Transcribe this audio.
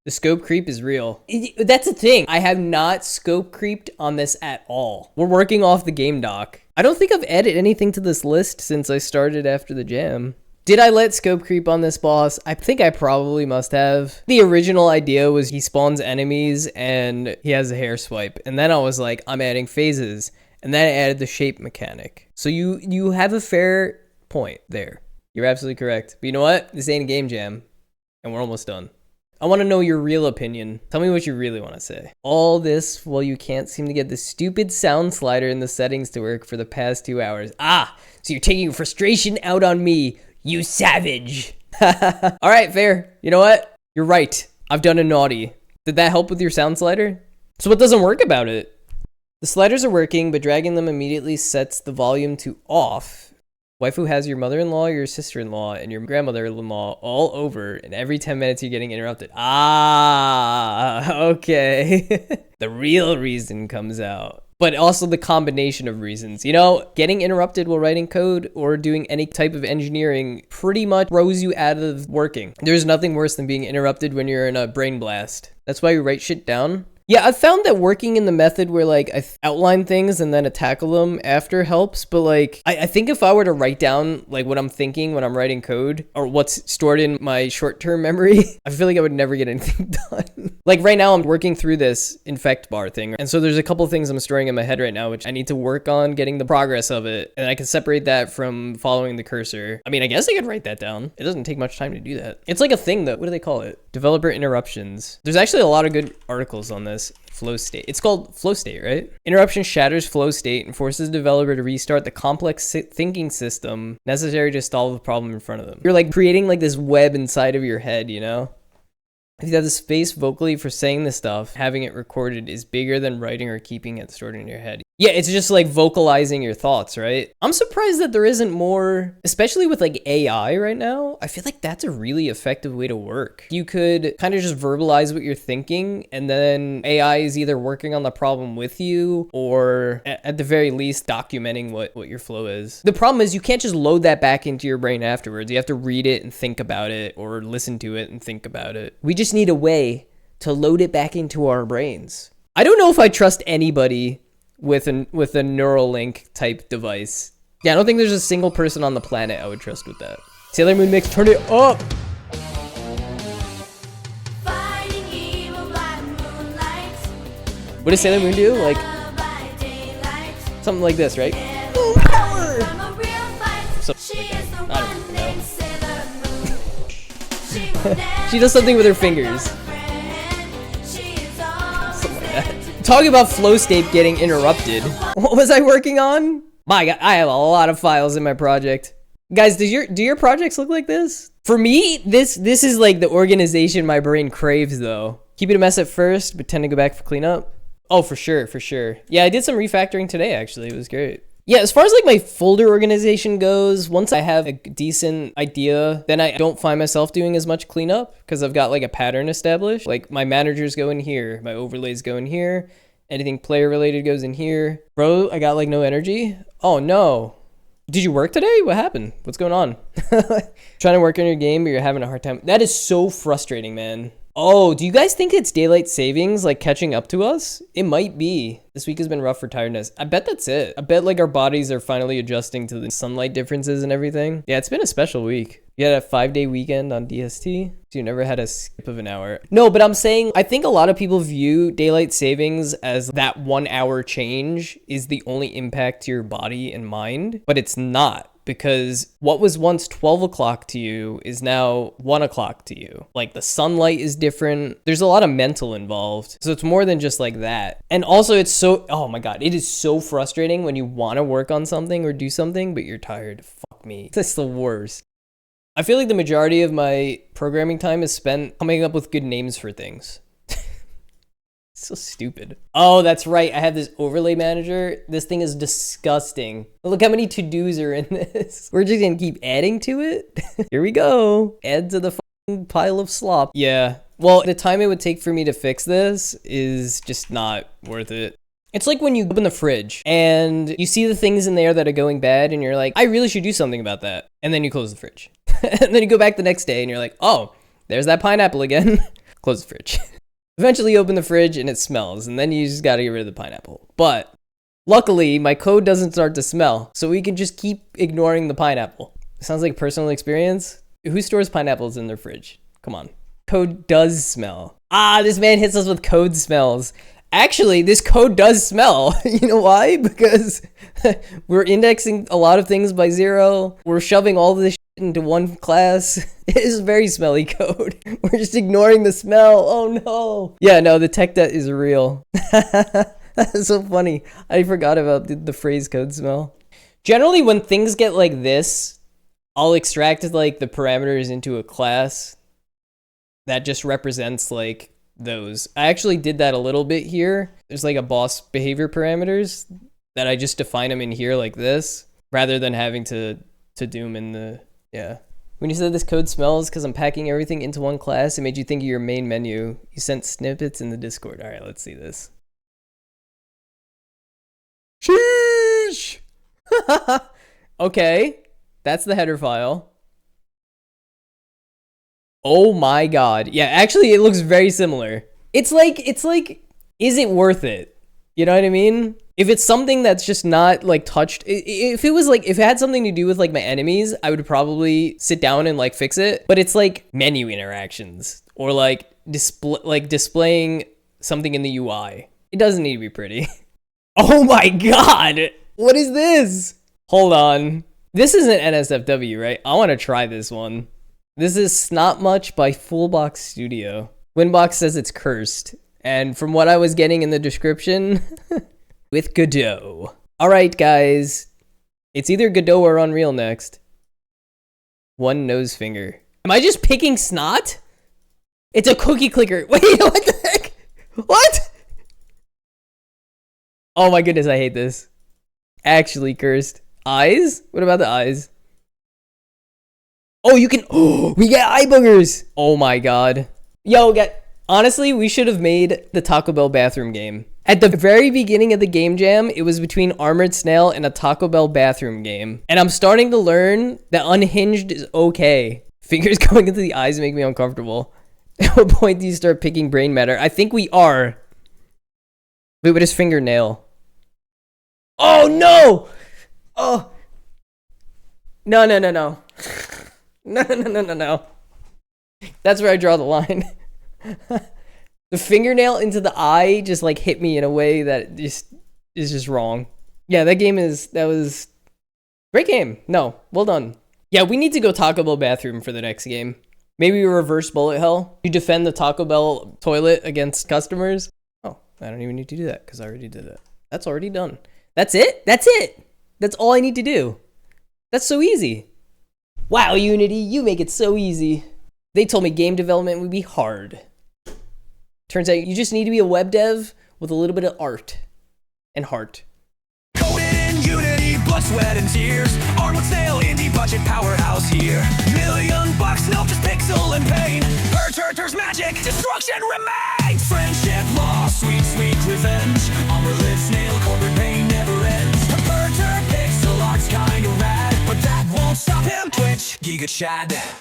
The scope creep is real. That's the thing. I have not scope creeped on this at all. We're working off the game doc. I don't think I've added anything to this list since I started after the jam. Did I let scope creep on this boss? I think I probably must have. The original idea was he spawns enemies and he has a hair swipe. And then I was like, I'm adding phases. And then I added the shape mechanic. So you have a fair point there. You're absolutely correct. But you know what? This ain't a game jam. And we're almost done. I want to know your real opinion. Tell me what you really want to say. All this while you can't seem to get the stupid sound slider in the settings to work for the past 2 hours. Ah, so you're taking your frustration out on me, you savage. All right, fair. You know what? You're right. I've done a naughty. Did that help with your sound slider? So what doesn't work about it? The sliders are working, but dragging them immediately sets the volume to off. Waifu has your mother-in-law, your sister-in-law, and your grandmother-in-law all over, and every 10 minutes you're getting interrupted. Ah, okay. The real reason comes out. But also the combination of reasons. You know, getting interrupted while writing code or doing any type of engineering pretty much throws you out of working. There's nothing worse than being interrupted when you're in a brain blast. That's why you write shit down. Yeah, I've found that working in the method where like I outline things and then I tackle them after helps, but like I think if I were to write down like what I'm thinking when I'm writing code or what's stored in my short-term memory, I feel like I would never get anything done. Like right now I'm working through this infect bar thing, and so there's a couple things I'm storing in my head right now which I need to work on getting the progress of it, and I can separate that from following the cursor. I mean, I guess I could write that down. It doesn't take much time to do that. It's like a thing that, what do they call it? Developer interruptions. There's actually a lot of good articles on this. Flow state. It's called flow state, right? Interruption shatters flow state and forces the developer to restart the complex thinking system necessary to solve the problem in front of them. You're like creating like this web inside of your head, you know? If you have the space vocally for saying the stuff, having it recorded is bigger than writing or keeping it stored in your head. Yeah, it's just like vocalizing your thoughts, right? I'm surprised that there isn't more, especially with like AI right now. I feel like that's a really effective way to work. You could kind of just verbalize what you're thinking, and then AI is either working on the problem with you or at the very least documenting what your flow is. The problem is you can't just load that back into your brain afterwards. You have to read it and think about it, or listen to it and think about it. We just need a way to load it back into our brains. I don't know if I trust anybody with a Neuralink type device. Yeah, I don't think there's a single person on the planet I would trust with that. Sailor Moon mix, turn it up! What does Sailor Moon do? Like, something like this, right? Power! Something like that. I don't know. She does something with her fingers. Something like that. Talking about flow state getting interrupted. What was I working on? My God, I have a lot of files in my project. Guys, do your projects look like this? For me, this is like the organization my brain craves though. Keep it a mess at first, but tend to go back for cleanup. Oh, for sure, for sure. Yeah, I did some refactoring today actually. It was great. Yeah, as far as like my folder organization goes, once I have a decent idea, then I don't find myself doing as much cleanup because I've got like a pattern established. Like my managers go in here, my overlays go in here, anything player related goes in here. Bro, I got like no energy. Oh no. Did you work today? What happened? What's going on? Trying to work on your game, but you're having a hard time. That is so frustrating, man. Oh, do you guys think it's daylight savings like catching up to us? It might be. This week has been rough for tiredness. I bet that's it. I bet like our bodies are finally adjusting to the sunlight differences and everything. Yeah, it's been a special week. You had a 5-day weekend on DST, so you never had a skip of an hour. No, but I'm saying I think a lot of people view daylight savings as that 1 hour change is the only impact to your body and mind, but it's not. Because what was once 12 o'clock to you is now 1 o'clock to you. Like the sunlight is different. There's a lot of mental involved. So it's more than just like that. And also it's so, oh my God, it is so frustrating when you want to work on something or do something, but you're tired. Fuck me. That's the worst. I feel like the majority of my programming time is spent coming up with good names for things. So stupid. Oh, that's right. I have this overlay manager. This thing is disgusting. Look how many to-dos are in this. We're just gonna keep adding to it. Here we go. Add to the fucking pile of slop. Yeah. Well, the time it would take for me to fix this is just not worth it. It's like when you open the fridge and you see the things in there that are going bad and you're like, I really should do something about that. And then you close the fridge. And then you go back the next day and you're like, oh, there's that pineapple again. Close the fridge. Eventually open the fridge and it smells, and then you just gotta get rid of the pineapple. But luckily, my code doesn't start to smell, so we can just keep ignoring the pineapple. Sounds like personal experience. Who stores pineapples in their fridge? Come on. Code does smell. Ah, this man hits us with code smells. Actually, this code does smell. You know why? Because we're indexing a lot of things by 0. We're shoving all this shit into one class. It is very smelly code. We're just ignoring the smell. Oh no. Yeah, no, the tech debt is real. That's so funny. I forgot about the phrase code smell. Generally, when things get like this, I'll extract like the parameters into a class that just represents like those. I actually did that a little bit here. There's like a boss behavior parameters that I just define them in here like this, rather than having to do them in the, yeah. When you said this code smells because I'm packing everything into one class, it made you think of your main menu. You sent snippets in the Discord. All right, let's see this. Sheesh! Okay, that's the header file. Oh my god. Yeah, actually it looks very similar. It's like, is it worth it? You know what I mean? If it's something that's just not like touched, if it had something to do with like my enemies, I would probably sit down and like fix it. But it's like menu interactions or like displaying something in the UI. It doesn't need to be pretty. Oh my god. What is this? Hold on. This isn't NSFW, right? I want to try this one. This is Snot Much by Fullbox Studio. Winbox says it's cursed. And from what I was getting in the description, with Godot. All right, guys. It's either Godot or Unreal next. One nose finger. Am I just picking snot? It's a cookie clicker. Wait, what the heck? What? Oh my goodness, I hate this. Actually cursed. Eyes? What about the eyes? Oh, you can, oh, we get eye boogers. Oh my god. Yo, honestly, we should have made the Taco Bell bathroom game. At the very beginning of the game jam, it was between Armored Snail and a Taco Bell bathroom game. And I'm starting to learn that unhinged is okay. Fingers going into the eyes make me uncomfortable. At what point do you start picking brain matter? I think we are. Wait, what is fingernail? Oh no! Oh. No. No. That's where I draw the line. The fingernail into the eye just like hit me in a way that just is just wrong. Yeah, that was great game. No, well done. Yeah, we need to go Taco Bell bathroom for the next game. Maybe reverse bullet hell. You defend the Taco Bell toilet against customers. Oh, I don't even need to do that because I already did that. That's already done. That's it? That's it. That's all I need to do. That's so easy. Wow, Unity, you make it so easy. They told me game development would be hard. Turns out you just need to be a web dev with a little bit of art and heart. Coded in Unity, blood, sweat, and tears. Armored Snail, indie budget powerhouse here. $1 million, no, just pixel and pain. Turters, magic, destruction remains. Friendship, loss, sweet, sweet revenge. Armored Snail, corporate pain never ends. Pixel art's kinda rad, but that won't stop him. Twitch, Giga Chad.